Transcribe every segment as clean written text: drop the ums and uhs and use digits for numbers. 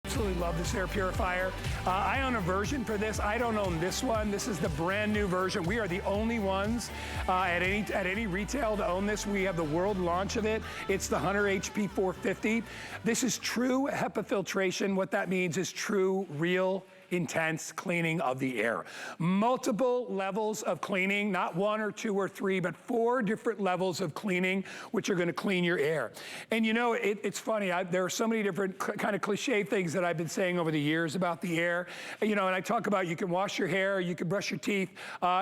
Absolutely love this air purifier. I own a version for this. I don't own this one. This is the brand new version. We are the only ones at any retail to own this. We have the world launch of it. It's the Hunter HP450. This is true HEPA filtration. What that means is true, real, intense cleaning of the air. Multiple levels of cleaning, not one or two or three, but 4 different levels of cleaning, which are gonna clean your air. And you know, it's funny, there are so many different kind of cliche things that I've been saying over the years about the air. You know, and I talk about you can wash your hair, you can brush your teeth,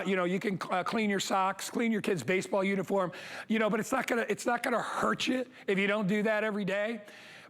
you know, you can clean your socks, clean your kid's baseball uniform, you know, but it's not gonna hurt you if you don't do that every day.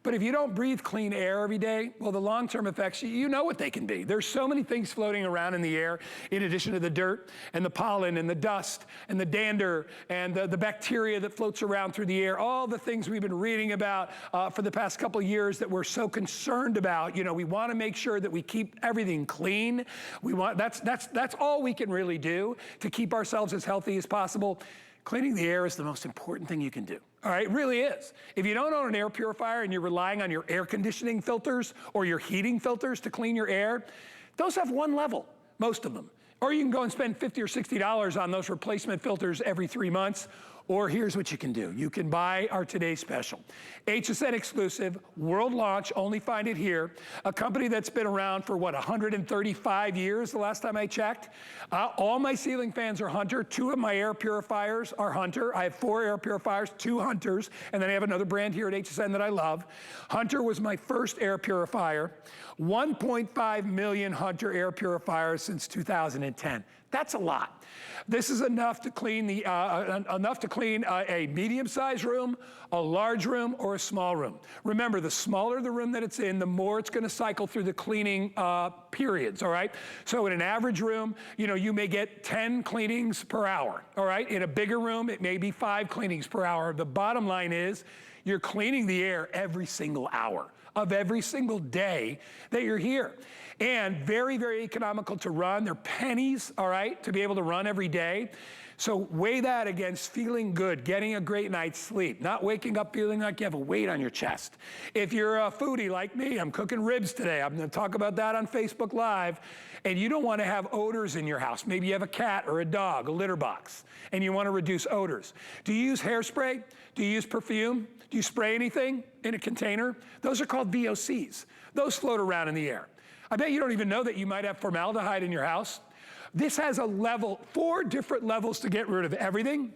But if you don't breathe clean air every day, well, the long-term effects, you know what they can be. There's so many things floating around in the air, in addition to the dirt and the pollen and the dust and the dander and the bacteria that floats around through the air, all the things we've been reading about for the past couple of years that we're so concerned about. You know, we want to make sure that we keep everything clean. That's all we can really do to keep ourselves as healthy as possible. Cleaning the air is the most important thing you can do. All right, it really is. If you don't own an air purifier and you're relying on your air conditioning filters or your heating filters to clean your air, those have one level, most of them. Or you can go and spend $50 or $60 on those replacement filters every 3 months. Or here's what you can do. You can buy our today's special. HSN exclusive, world launch, only find it here. A company that's been around for what, 135 years the last time I checked. All my ceiling fans are Hunter. 2 of my air purifiers are Hunter. I have 4 air purifiers, 2 Hunters, and then I have another brand here at HSN that I love. Hunter was my first air purifier. 1.5 million Hunter air purifiers since 2010. That's a lot. This is enough to clean a medium-sized room, a large room, or a small room. Remember, the smaller the room that it's in, the more it's gonna cycle through the cleaning periods, all right? So in an average room, you know, you may get 10 cleanings per hour, all right? In a bigger room, it may be 5 cleanings per hour. The bottom line is, you're cleaning the air every single hour of every single day that you're here. And very, very economical to run. They're pennies, all right, to be able to run every day. So weigh that against feeling good, getting a great night's sleep, not waking up feeling like you have a weight on your chest. If you're a foodie like me, I'm cooking ribs today. I'm gonna talk about that on Facebook Live. And you don't wanna have odors in your house. Maybe you have a cat or a dog, a litter box, and you wanna reduce odors. Do you use hairspray? Do you use perfume? Do you spray anything in a container? Those are called VOCs. Those float around in the air. I bet you don't even know that you might have formaldehyde in your house. This has a level, 4 different levels to get rid of everything.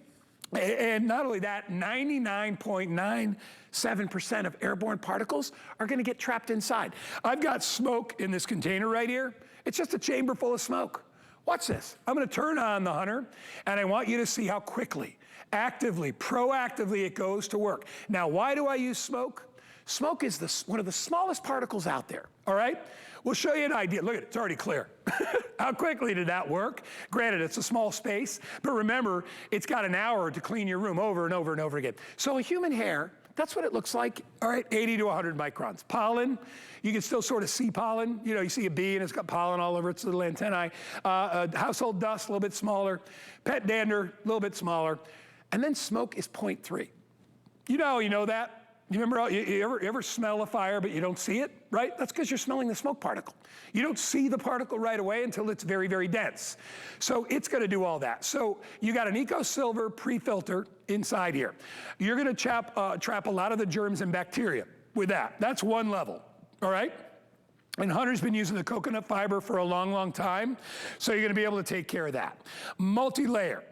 And not only that, 99.97% of airborne particles are gonna get trapped inside. I've got smoke in this container right here. It's just a chamber full of smoke. Watch this. I'm gonna turn on the Hunter, and I want you to see how quickly, actively, proactively it goes to work. Now, why do I use smoke? Smoke is one of the smallest particles out there, all right? We'll show you an idea. Look at it, it's already clear. How quickly did that work? Granted, it's a small space, but remember, it's got an hour to clean your room over and over and over again. So a human hair, that's what it looks like, all right, 80 to 100 microns. Pollen, you can still sort of see pollen. You know, you see a bee and it's got pollen all over its little antennae. Household dust, a little bit smaller. Pet dander, a little bit smaller. And then smoke is 0.3. You know that? You remember, you ever smell a fire but you don't see it, right? That's because you're smelling the smoke particle. You don't see the particle right away until it's very, very dense. So it's gonna do all that. So you got an EcoSilver prefilter inside here. You're gonna trap a lot of the germs and bacteria with that. That's one level, all right? And Hunter's been using the coconut fiber for a long, long time, so you're gonna be able to take care of that. Multi-layer.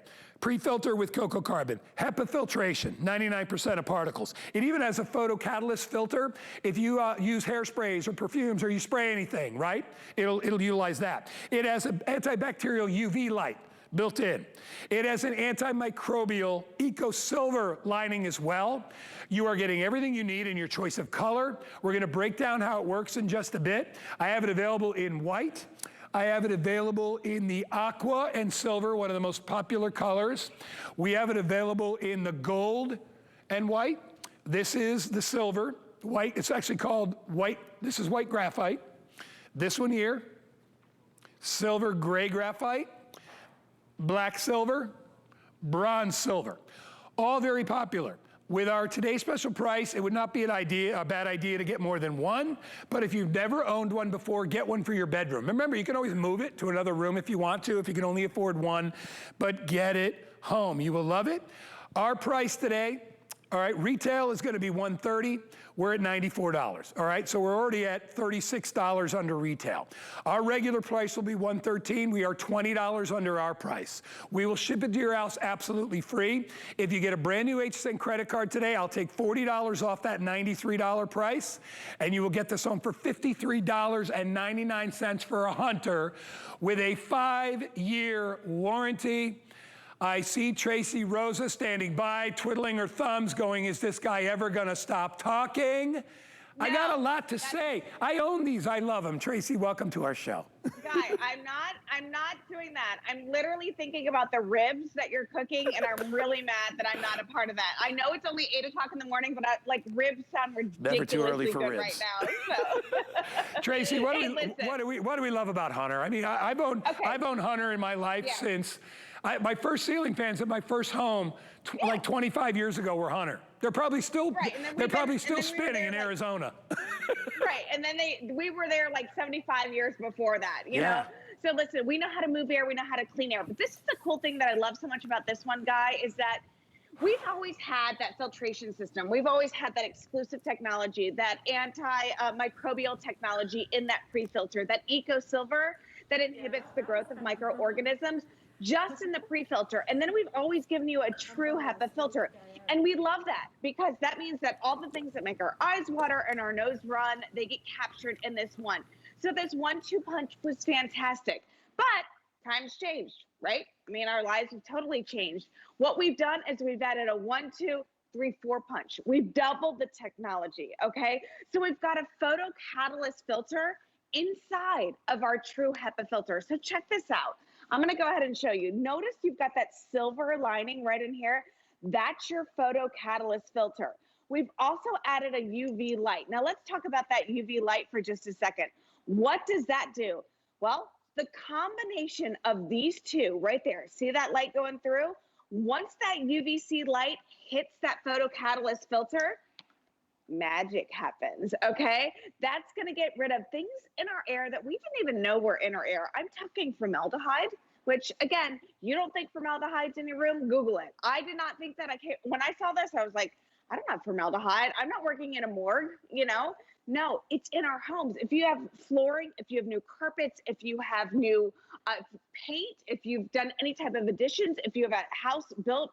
Pre-filter with cocoa carbon, HEPA filtration, 99% of particles. It even has a photocatalyst filter. If you use hairsprays or perfumes or you spray anything, right? It'll utilize that. It has an antibacterial UV light built in. It has an antimicrobial EcoSilver lining as well. You are getting everything you need in your choice of color. We're gonna break down how it works in just a bit. I have it available in white. I have it available in the aqua and silver, one of the most popular colors. We have it available in the gold and white. This is the silver. White, it's actually called white, this is white graphite. This one here, silver gray graphite, black silver, bronze silver. All very popular. With our today's special price, it would not be a bad idea to get more than one, but if you've never owned one before, get one for your bedroom. Remember, you can always move it to another room if you want to, if you can only afford one, but get it home. You will love it. Our price today, all right, retail is gonna be $130. We're at $94, all right? So we're already at $36 under retail. Our regular price will be $113. We are $20 under our price. We will ship it to your house absolutely free. If you get a brand new HSN credit card today, I'll take $40 off that $93 price, and you will get this home for $53.99 for a Hunter with a 5-year warranty. I see Tracy Rosa standing by, twiddling her thumbs, going, is this guy ever gonna stop talking? No, I got a lot to say. I own these, I love them. Tracy, welcome to our show. Guy, I'm not doing that. I'm literally thinking about the ribs that you're cooking, and I'm really mad that I'm not a part of that. I know it's only 8 o'clock in the morning, but like ribs sound ridiculously good right now. So. Tracy, what do we love about Hunter? I mean, I've owned Hunter in my life since. My first ceiling fans at my first home, like 25 years ago, were Hunter. They're probably still spinning in Arizona. Right, and then we were there like 75 years before that, you know? So listen, we know how to move air, we know how to clean air, but this is the cool thing that I love so much about this one, Guy, is that we've always had that filtration system. We've always had that exclusive technology, that antimicrobial technology in that pre-filter, that EcoSilver that inhibits the growth of microorganisms just in the pre-filter. And then we've always given you a true HEPA filter. And we love that because that means that all the things that make our eyes water and our nose run, they get captured in this one. So this 1-2 punch was fantastic, but times changed, right? I mean, our lives have totally changed. What we've done is we've added a 1, 2, 3, 4 punch. We've doubled the technology, okay? So we've got a photocatalyst filter inside of our true HEPA filter. So check this out. I'm gonna go ahead and show you. Notice you've got that silver lining right in here. That's your photocatalyst filter. We've also added a UV light. Now let's talk about that UV light for just a second. What does that do? Well, the combination of these two right there, see that light going through? Once that UVC light hits that photocatalyst filter, magic happens, okay? That's gonna get rid of things in our air that we didn't even know were in our air. I'm talking formaldehyde, which again, you don't think formaldehyde's in your room, Google it. I did not think that. When I saw this, I was like, I don't have formaldehyde. I'm not working in a morgue, you know? No, it's in our homes. If you have flooring, if you have new carpets, if you have new paint, if you've done any type of additions, if you have a house built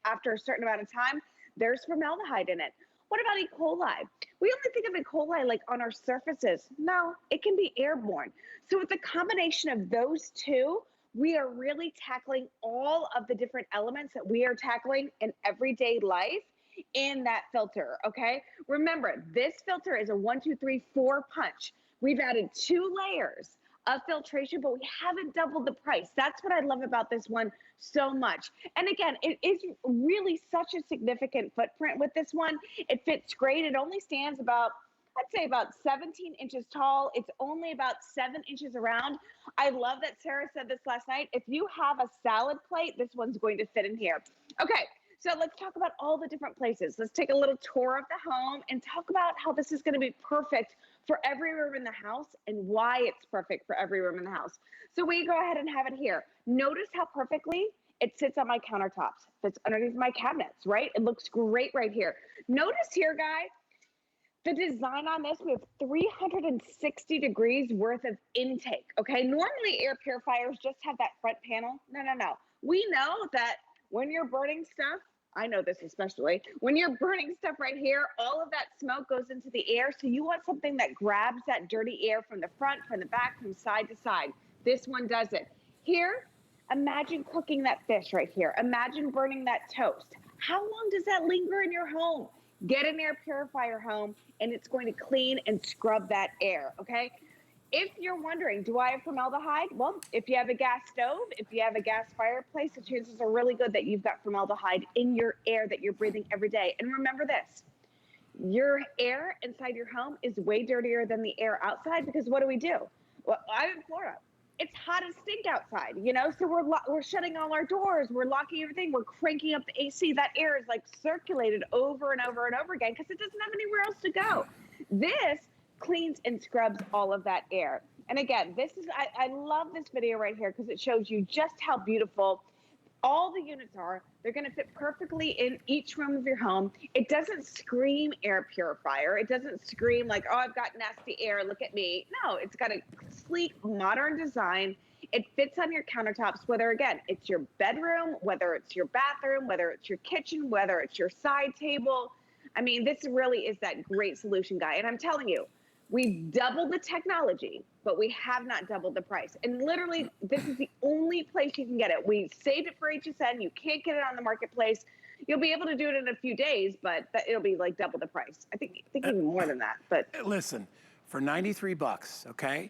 after a certain amount of time, there's formaldehyde in it. What about E. coli? We only think of E. coli like on our surfaces. No, it can be airborne. So with the combination of those two, we are really tackling all of the different elements that we are tackling in everyday life in that filter, okay? Remember, this filter is a 1, 2, 3, 4 punch. We've added 2 layers of filtration, but we haven't doubled the price. That's what I love about this one so much. And again, it is really such a significant footprint with this one. It fits great. It only stands about, I'd say about 17 inches tall. It's only about 7 inches around. I love that Sarah said this last night. If you have a salad plate, this one's going to fit in here. Okay, so let's talk about all the different places. Let's take a little tour of the home and talk about how this is gonna be perfect for every room in the house and why it's perfect for every room in the house. So we go ahead and have it here. Notice how perfectly it sits on my countertops, fits underneath my cabinets, right? It looks great right here. Notice here, Guy, the design on this, we have 360 degrees worth of intake, okay? Normally air purifiers just have that front panel. No, no, no. We know that when you're burning stuff, I know this especially, when you're burning stuff right here, all of that smoke goes into the air. So you want something that grabs that dirty air from the front, from the back, from side to side. This one does it. Here, imagine cooking that fish right here. Imagine burning that toast. How long does that linger in your home? Get an air purifier home and it's going to clean and scrub that air, okay? If you're wondering, do I have formaldehyde? Well, if you have a gas stove, if you have a gas fireplace, the chances are really good that you've got formaldehyde in your air that you're breathing every day. And remember this, your air inside your home is way dirtier than the air outside because what do? Well, I'm in Florida. it's hot and stink outside, you know? So we're shutting all our doors, we're locking everything, we're cranking up the AC. That air is like circulated over and over and over again because it doesn't have anywhere else to go. This cleans and scrubs all of that air. And again, I love this video right here because it shows you just how beautiful all the units are. They're going to fit perfectly in each room of your home. It doesn't scream air purifier. It doesn't scream like, oh, I've got nasty air, look at me. No, it's got a sleek, modern design. It fits on your countertops, whether, again, it's your bedroom, whether it's your bathroom, whether it's your kitchen, whether it's your side table. I mean, this really is that great solution, guy. And I'm telling you, we've doubled the technology, but we have not doubled the price. And literally, this is the only place you can get it. We saved it for HSN. You can't get it on the marketplace. You'll be able to do it in a few days, but it'll be like double the price. I think even more than that. But listen, for 93 bucks, okay,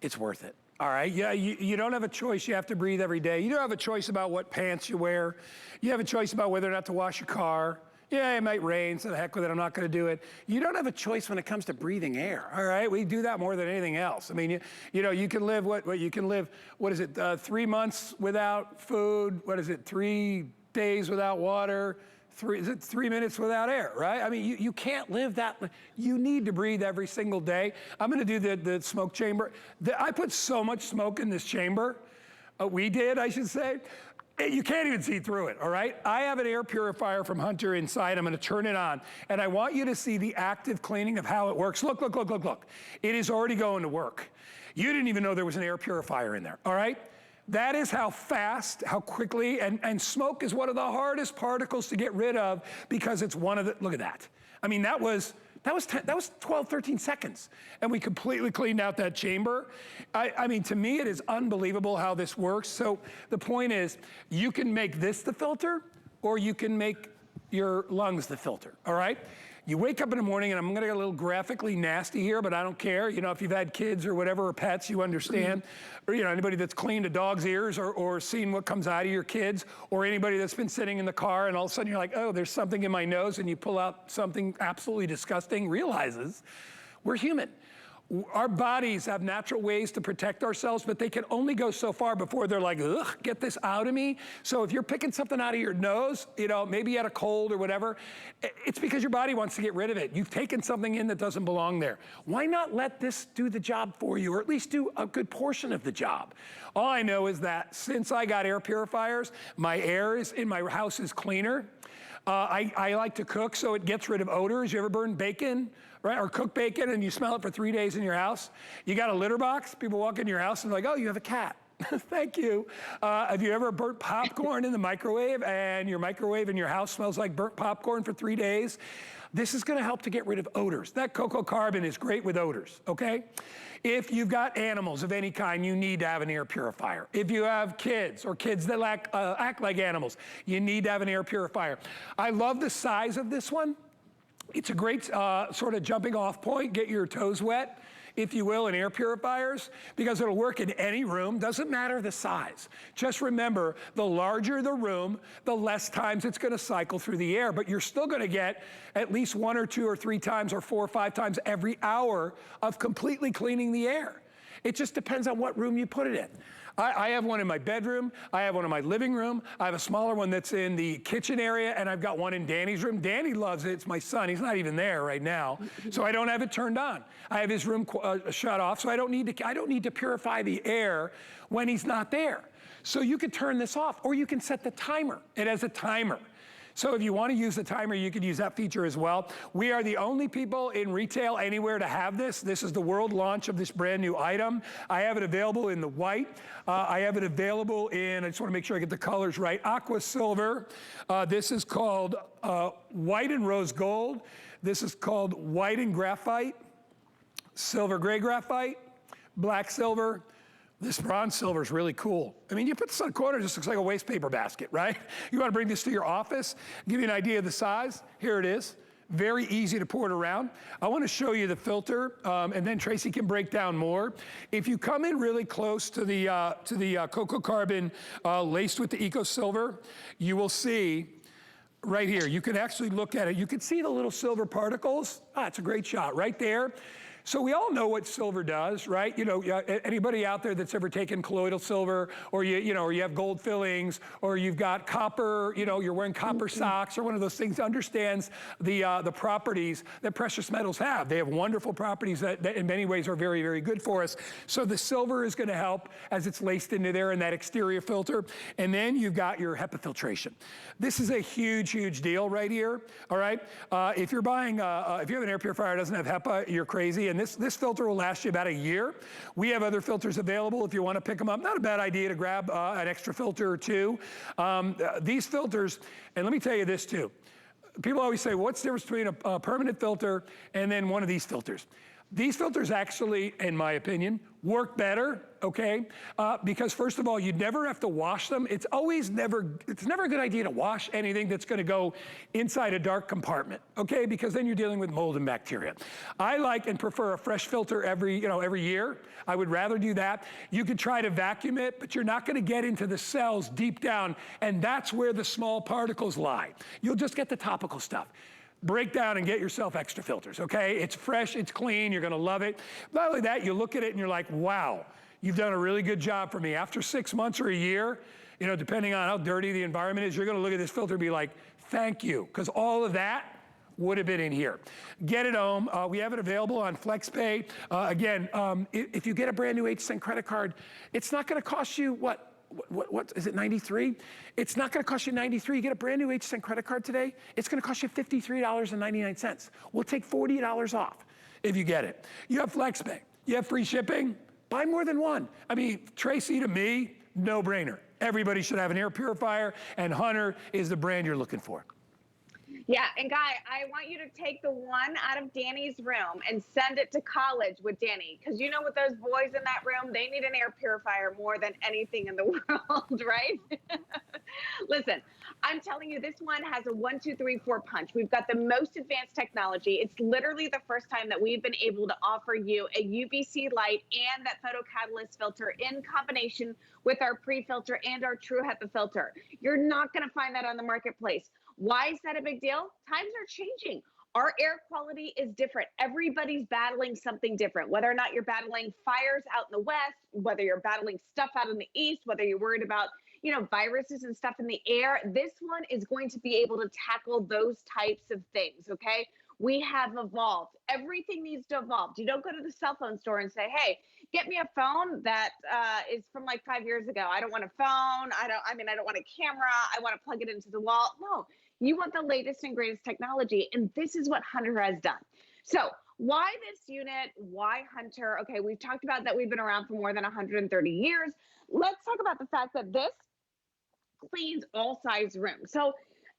it's worth it. All right, yeah, you don't have a choice. You have to breathe every day. You don't have a choice about what pants you wear. You have a choice about whether or not to wash your car. Yeah, it might rain, so the heck with it, I'm not gonna do it. You don't have a choice when it comes to breathing air, all right? We do that more than anything else. I mean, you know, you can live, you can live, what is it, 3 months without food, 3 days without water, 3 minutes without air, right? I mean, you can't live that, you need to breathe every single day. I'm gonna do the smoke chamber. I put so much smoke in this chamber, we did, I should say. You can't even see through it, all right? I have an air purifier from Hunter inside. I'm gonna turn it on, and I want you to see the active cleaning of how it works. Look, look, look, look, look. It is already going to work. You didn't even know there was an air purifier in there, all right? That is how fast, how quickly, and smoke is one of the hardest particles to get rid of because it's one of the, look at that. I mean, that was 12, 13 seconds, and we completely cleaned out that chamber. I mean, to me, it is unbelievable how this works. So the point is, you can make this the filter, or you can make your lungs the filter, all right? You wake up in the morning, and I'm gonna get a little graphically nasty here, but I don't care. You know, if you've had kids or whatever, or pets, you understand. Or, you know, anybody that's cleaned a dog's ears or seen what comes out of your kids, or anybody that's been sitting in the car and all of a sudden you're like, oh, there's something in my nose, and you pull out something absolutely disgusting, realizes we're human. Our bodies have natural ways to protect ourselves, but they can only go so far before they're like, ugh, get this out of me. So if you're picking something out of your nose, you know, maybe you had a cold or whatever, it's because your body wants to get rid of it. You've taken something in that doesn't belong there. Why not let this do the job for you, or at least do a good portion of the job? All I know is that since I got air purifiers, my air in my house is cleaner. I like to cook, so it gets rid of odors. You ever burn bacon, right? Or cook bacon and you smell it for 3 days in your house? You got a litter box? People walk in your house and they're like, oh, you have a cat. Thank you. Have you ever burnt popcorn in the microwave and your microwave in your house smells like burnt popcorn for 3 days? This is gonna help to get rid of odors. That cocoa carbon is great with odors, okay? If you've got animals of any kind, you need to have an air purifier. If you have kids or kids that act like animals, you need to have an air purifier. I love the size of this one. It's a great sort of jumping off point, get your toes wet, if you will, in air purifiers, because it'll work in any room, doesn't matter the size. Just remember, the larger the room, the less times it's gonna cycle through the air, but you're still gonna get at least 1 or 2 or 3 times or 4 or 5 times every hour of completely cleaning the air. It just depends on what room you put it in. I have one in my bedroom, I have one in my living room, I have a smaller one that's in the kitchen area, and I've got one in Danny's room. Danny loves it, it's my son, he's not even there right now, so I don't have it turned on. I have his room shut off, so I don't need to purify the air when he's not there. So you could turn this off, or you can set the timer. It has a timer. So if you want to use the timer, you could use that feature as well. We are the only people in retail anywhere to have this. This is the world launch of this brand new item. I have it available in the white. I have it available in, I just want to make sure I get the colors right, aqua silver. This is called white and rose gold. This is called white and graphite, silver gray graphite, black silver. This bronze silver is really cool. I mean, you put this on a corner, it just looks like a waste paper basket, right? You want to bring this to your office, give you an idea of the size. Here it is. Very easy to pour it around. I want to show you the filter, and then Tracy can break down more. If you come in really close to the cocoa carbon laced with the EcoSilver, you will see right here, you can actually look at it. You can see the little silver particles. It's a great shot right there. So we all know what silver does, right? You know, anybody out there that's ever taken colloidal silver, or or you have gold fillings, or you've got copper, you're wearing copper socks or one of those things, understands the properties that precious metals have. They have wonderful properties that in many ways are very, very good for us. So the silver is going to help as it's laced into there in that exterior filter. And then you've got your HEPA filtration. This is a huge, huge deal right here, all right? If you're buying, if you have an air purifier that doesn't have HEPA, you're crazy. And this filter will last you about a year. We have other filters available if you want to pick them up. Not a bad idea to grab an extra filter or two. These filters, and let me tell you this too. People always say, what's the difference between a permanent filter and then one of these filters? These filters actually, in my opinion, work better, okay? Because first of all, you never have to wash them. It's never a good idea to wash anything that's gonna go inside a dark compartment, okay? Because then you're dealing with mold and bacteria. I like and prefer a fresh filter every year. I would rather do that. You could try to vacuum it, but you're not gonna get into the cells deep down, and that's where the small particles lie. You'll just get the topical stuff. Break down and get yourself extra filters, okay? It's fresh, it's clean, you're gonna love it. Not only that, you look at it and you're like, wow, you've done a really good job for me. After 6 months or a year, depending on how dirty the environment is, you're gonna look at this filter and be like, thank you, because all of that would have been in here. Get it home. We have it available on FlexPay. Again, if you get a brand new HSN credit card, it's not gonna cost you, what is it, 93? It's not gonna cost you 93. You get a brand new HSN credit card today, it's gonna cost you $53.99. We'll take $40 off if you get it. You have FlexPay, you have free shipping, buy more than one. I mean, Tracy, to me, no brainer. Everybody should have an air purifier, and Hunter is the brand you're looking for. Yeah, and Guy, I want you to take the one out of Danny's room and send it to college with Danny, because you know with those boys in that room, they need an air purifier more than anything in the world, right? Listen, I'm telling you, this one has a 1, 2, 3, 4 punch. We've got the most advanced technology. It's literally the first time that we've been able to offer you a UVC light and that photocatalyst filter in combination with our pre-filter and our true HEPA filter. You're not going to find that on the marketplace. Why is that a big deal? Times are changing. Our air quality is different. Everybody's battling something different, whether or not you're battling fires out in the west, whether you're battling stuff out in the east, whether you're worried about, viruses and stuff in the air. This one is going to be able to tackle those types of things, okay? We have evolved. Everything needs to evolve. You don't go to the cell phone store and say, hey, get me a phone that is from like 5 years ago. I don't want a phone. I don't want a camera. I want to plug it into the wall. No, you want the latest and greatest technology. And this is what Hunter has done. So why this unit? Why Hunter? Okay, we've talked about that we've been around for more than 130 years. Let's talk about the fact that this cleans all size rooms. So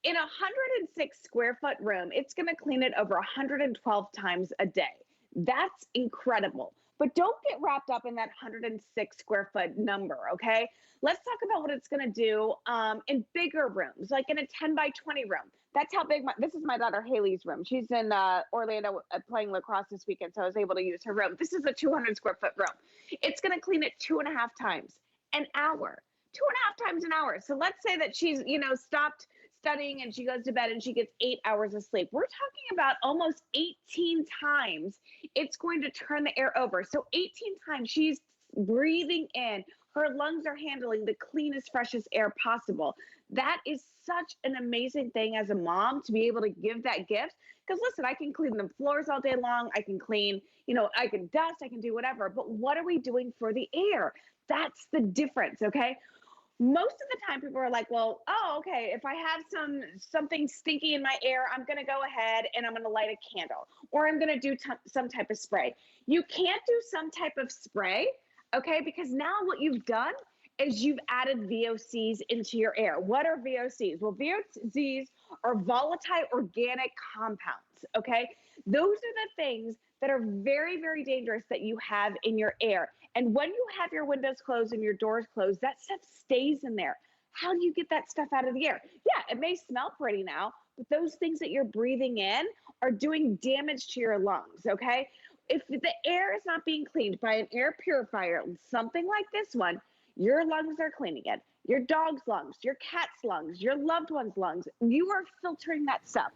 in a 106 square foot room, it's going to clean it over 112 times a day. That's incredible. But don't get wrapped up in that 106 square foot number, okay? Let's talk about what it's going to do in bigger rooms, like in a 10 by 20 room. That's how big this is my daughter Haley's room. She's in Orlando playing lacrosse this weekend, so I was able to use her room. This is a 200 square foot room. It's going to clean it 2.5 times an hour. 2.5 times an hour. So let's say that she's, stopped studying and she goes to bed and she gets 8 hours of sleep. We're talking about almost 18 times it's going to turn the air over. So 18 times she's breathing in. Her lungs are handling the cleanest, freshest air possible. That is such an amazing thing as a mom to be able to give that gift. Because listen, I can clean the floors all day long. I can clean, I can dust, I can do whatever. But what are we doing for the air? That's the difference, okay? Most of the time people are like, well, okay, if I have something stinky in my air, I'm going to go ahead and I'm going to light a candle, or I'm going to do some type of spray. You can't do some type of spray, okay? Because now what you've done is you've added VOCs into your air. What are VOCs? Well, VOCs are volatile organic compounds, okay? Those are the things that are very, very dangerous that you have in your air. And when you have your windows closed and your doors closed, that stuff stays in there. How do you get that stuff out of the air? Yeah, it may smell pretty now, but those things that you're breathing in are doing damage to your lungs, okay? If the air is not being cleaned by an air purifier, something like this one, your lungs are cleaning it. Your dog's lungs, your cat's lungs, your loved one's lungs, you are filtering that stuff.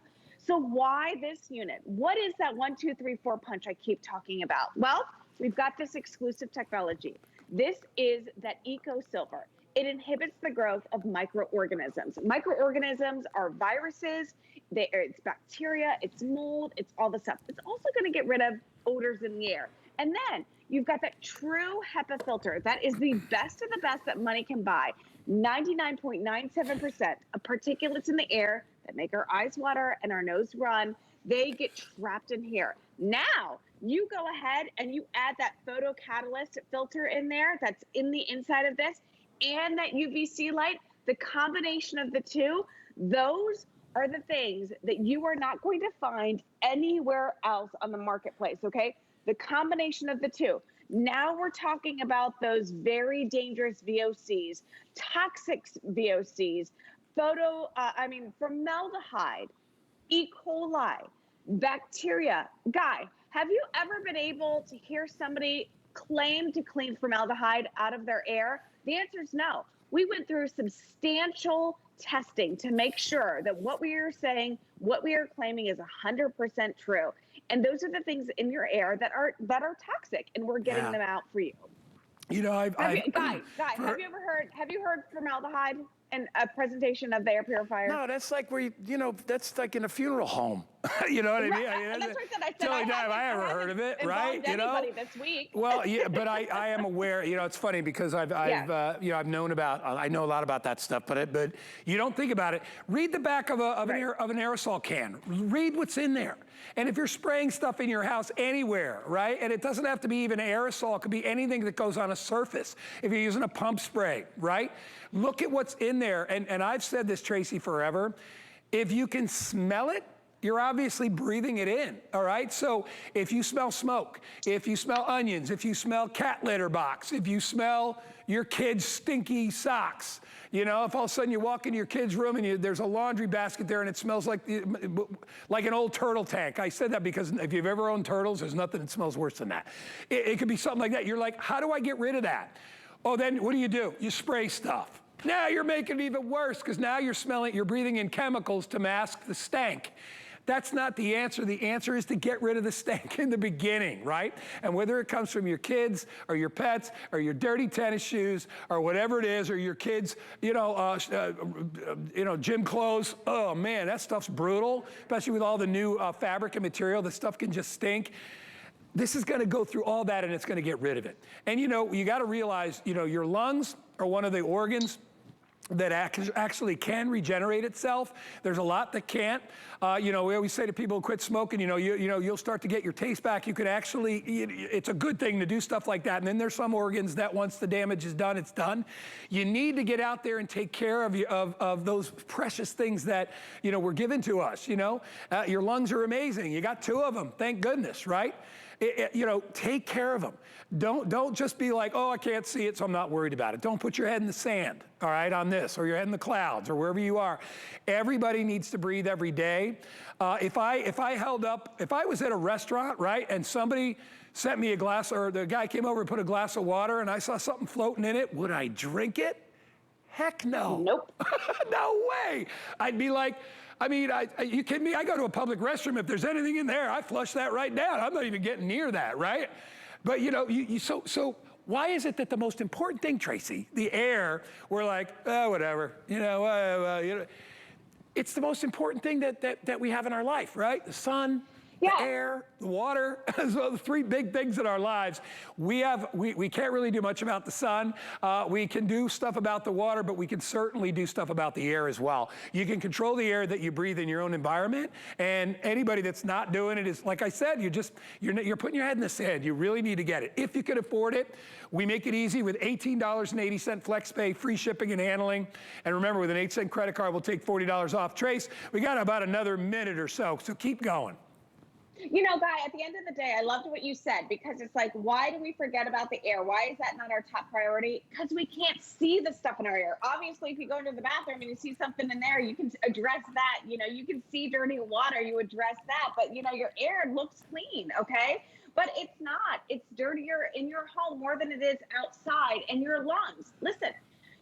So why this unit? What is that 1, 2, 3, 4 punch I keep talking about? Well, we've got this exclusive technology. This is that EcoSilver. It inhibits the growth of microorganisms. Microorganisms are viruses, it's bacteria, it's mold, it's all the stuff. It's also going to get rid of odors in the air. And then you've got that true HEPA filter. That is the best of the best that money can buy. 99.97% of particulates in the air that make our eyes water and our nose run, they get trapped in here. Now, you go ahead and you add that photocatalyst filter in there that's in the inside of this, and that UVC light. The combination of the two, those are the things that you are not going to find anywhere else on the marketplace, okay? The combination of the two. Now we're talking about those very dangerous VOCs, toxic VOCs, formaldehyde, E. coli, bacteria. Guy, have you ever been able to hear somebody claim to clean formaldehyde out of their air? The answer is no. We went through substantial testing to make sure that what we are saying, what we are claiming is 100% true. And those are the things in your air that are toxic, and we're getting them out for you. You know, Guy, have you heard formaldehyde in a presentation of the air purifier? No, that's like where that's like in a funeral home. You know what I mean? Right. That's what I said. The only time I ever heard of it, right? Anybody this week. Well, yeah, but I am aware. You know, it's funny because I've known about. I know a lot about that stuff, but you don't think about it. Read the back of an aerosol can. Read what's in there. And if you're spraying stuff in your house anywhere, right? And it doesn't have to be even aerosol. It could be anything that goes on a surface. If you're using a pump spray, right? Look at what's in there. And I've said this, Tracy, forever. If you can smell it, you're obviously breathing it in, all right? So if you smell smoke, if you smell onions, if you smell cat litter box, if you smell your kid's stinky socks, you know, if all of a sudden you walk into your kid's room and there's a laundry basket there and it smells like an old turtle tank. I said that because if you've ever owned turtles, there's nothing that smells worse than that. It could be something like that. You're like, how do I get rid of that? Oh, then what do? You spray stuff. Now you're making it even worse because now you're breathing in chemicals to mask the stank. That's not the answer. The answer is to get rid of the stank in the beginning, right? And whether it comes from your kids or your pets or your dirty tennis shoes or whatever it is, or your kids, gym clothes. Oh man, that stuff's brutal, especially with all the new fabric and material. The stuff can just stink. This is going to go through all that and it's going to get rid of it. And you got to realize, your lungs are one of the organs that actually can regenerate itself. There's a lot that can't. We always say to people who quit smoking, you'll start to get your taste back. You could actually, it's a good thing to do stuff like that. And then there's some organs that once the damage is done, it's done. You need to get out there and take care of those precious things that, were given to us, Your lungs are amazing. You got 2 of them, thank goodness, right? Take care of them. Don't just be like, oh, I can't see it, so I'm not worried about it. Don't put your head in the sand, all right, on this, or your head in the clouds, or wherever you are. Everybody needs to breathe every day. If I was at a restaurant, right, and somebody sent me a glass, or the guy came over and put a glass of water, and I saw something floating in it, would I drink it? Heck no. Nope. No way. I'd be like, you kidding me? I go to a public restroom. If there's anything in there, I flush that right down. I'm not even getting near that, right? But so why is it that the most important thing, Tracy, the air, we're like, oh, whatever, it's the most important thing that we have in our life, right? The sun, the air, the water, so the 3 big things in our lives. We can't really do much about the sun. We can do stuff about the water, but we can certainly do stuff about the air as well. You can control the air that you breathe in your own environment, and anybody that's not doing it is, like I said, you're putting your head in the sand. You really need to get it. If you can afford it, we make it easy with $18.80 FlexPay, free shipping and handling. And remember, with an 8-cent credit card, we'll take $40 off. Trace, we got about another minute or so keep going. Guy, at the end of the day, I loved what you said, because it's like, why do we forget about the air? Why is that not our top priority? Because we can't see the stuff in our air. Obviously, if you go into the bathroom and you see something in there, you can address that. You can see dirty water, you address that. But, your air looks clean, okay? But it's not. It's dirtier in your home more than it is outside. And your lungs, listen,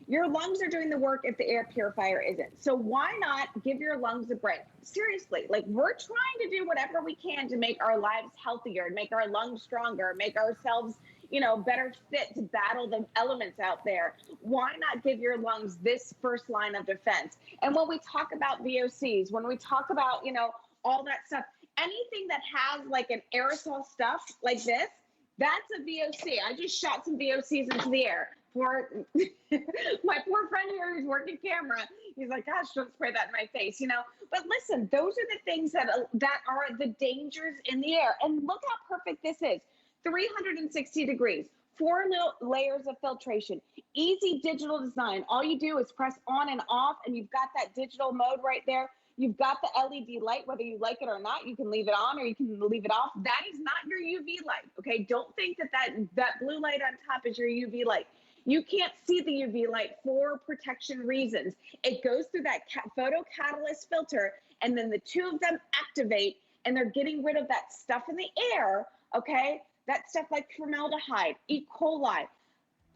Your lungs are doing the work if the air purifier isn't. So why not give your lungs a break? Seriously, like, we're trying to do whatever we can to make our lives healthier, make our lungs stronger, make ourselves, you know, better fit to battle the elements out there. Why not give your lungs this first line of defense? And when we talk about VOCs, when we talk about, you know, all that stuff, anything that has like an aerosol stuff like this, that's a VOC. I just shot some VOCs into the air. For my poor friend here who's working camera, he's like, gosh, don't spray that in my face, you know? But listen, those are the things that are the dangers in the air. And look how perfect this is. 360 degrees, 4 layers of filtration, easy digital design. All you do is press on and off, and you've got that digital mode right there. You've got the LED light, whether you like it or not. You can leave it on or you can leave it off. That is not your UV light, okay? Don't think that blue light on top is your UV light. You can't see the UV light for protection reasons. It goes through that photocatalyst filter, and then the two of them activate, and they're getting rid of that stuff in the air, okay? That stuff like formaldehyde, E. coli,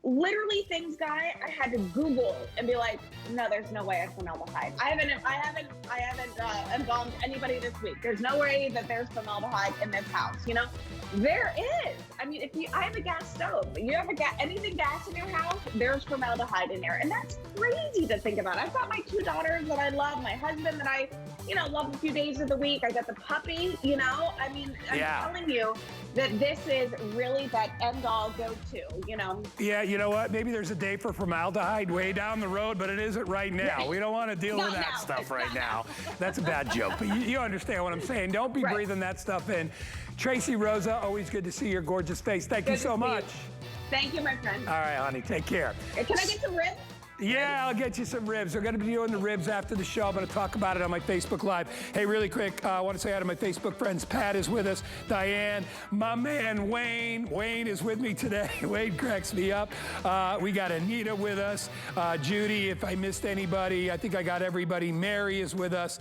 literally things, Guy, I had to Google and be like, no, there's no way I formaldehyde. I haven't embalmed anybody this week. There's no way that there's formaldehyde in this house, you know? There is. I mean, I have a gas stove. You have anything gas in your house, there's formaldehyde in there. And that's crazy to think about. I've got my 2 daughters that I love, my husband that I, you know, love a few days of the week. I got the puppy, you know? I mean, I'm telling you that this is really that end-all go-to, you know? Yeah, you know what? Maybe there's a day for formaldehyde way down the road, but it isn't right now. We don't want to deal with that stuff right now. That's a bad joke, but you understand what I'm saying. Don't be breathing that stuff in. Tracy Rosa, always good to see your gorgeous face. Thank you so much. Thank you, my friend. All right, honey, take care. Can I get some ribs? Yeah, I'll get you some ribs. We're going to be doing the ribs after the show. I'm going to talk about it on my Facebook Live. Hey, really quick, I want to say hi to my Facebook friends. Pat is with us. Diane, my man Wayne. Wayne is with me today. Wayne cracks me up. We got Anita with us. Judy, if I missed anybody, I think I got everybody. Mary is with us.